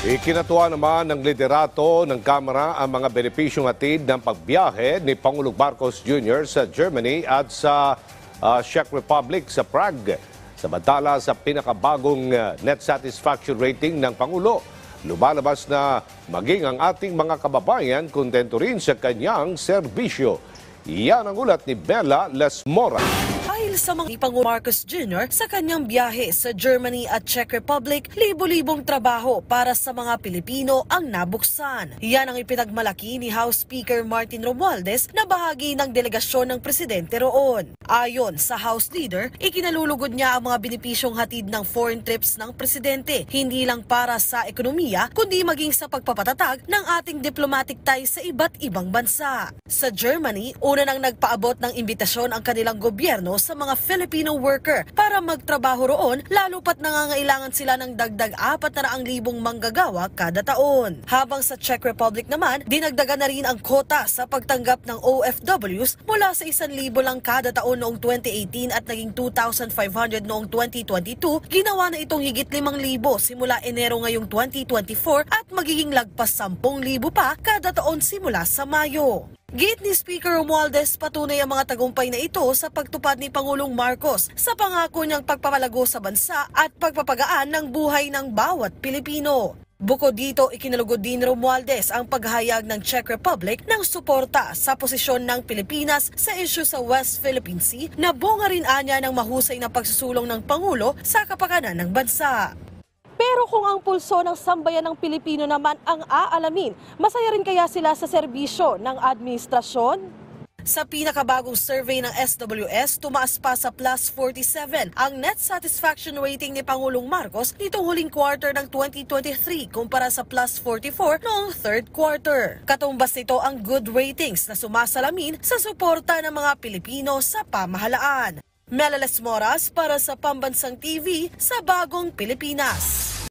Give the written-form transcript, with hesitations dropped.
Ikinatuwa naman ng liderato ng Kamara ang mga benepisyong hatid ng pagbiyahe ni Pangulong Marcos Jr. sa Germany at sa Czech Republic sa Prague. Samantala sa pinakabagong net satisfaction rating ng Pangulo, lumalabas na maging ang ating mga kababayan kontento rin sa kanyang serbisyo. Yan ang ulat ni Bella Lesmora. Dahil sa mga Pangulong Marcos Jr. sa kanyang biyahe sa Germany at Czech Republic, libo-libong trabaho para sa mga Pilipino ang nabuksan. Yan ang ipinagmalaki ni House Speaker Martin Romualdez na bahagi ng delegasyon ng presidente roon. Ayon sa House Leader, ikinalulugod niya ang mga benepisyong hatid ng foreign trips ng presidente, hindi lang para sa ekonomiya, kundi maging sa pagpapatatag ng ating diplomatic ties sa iba't ibang bansa. Sa Germany, una nang nagpaabot ng imbitasyon ang kanilang gobyerno sa mga Filipino worker para magtrabaho roon, lalo pat nangangailangan sila ng dagdag 400,000 manggagawa kada taon. Habang sa Czech Republic naman, dinagdagan na rin ang kota sa pagtanggap ng OFWs mula sa 1,000 lang kada taon noong 2018 at naging 2,500 noong 2022, ginawa na itong higit 5,000 simula Enero ngayong 2024 at magiging lagpas 10,000 pa kada taon simula sa Mayo. Git ni Speaker Romualdez, patunay ang mga tagumpay na ito sa pagtupad ni Pangulong Marcos sa pangako niyang pagpapalago sa bansa at pagpapagaan ng buhay ng bawat Pilipino. Bukod dito, ikinalugod din Romualdez ang paghahayag ng Czech Republic ng suporta sa posisyon ng Pilipinas sa isyu sa West Philippine Sea na bunga rin anya ng mahusay na pagsusulong ng Pangulo sa kapakanan ng bansa. Pero kung ang pulso ng sambayan ng Pilipino naman ang aalamin, masaya rin kaya sila sa serbisyo ng administrasyon? Sa pinakabagong survey ng SWS, tumaas pa sa plus 47 ang net satisfaction rating ni Pangulong Marcos nitong huling quarter ng 2023 kumpara sa plus 44 noong third quarter. Katumbas nito ang good ratings na sumasalamin sa suporta ng mga Pilipino sa pamahalaan. Mela Lesmoras para sa Pambansang TV sa Bagong Pilipinas.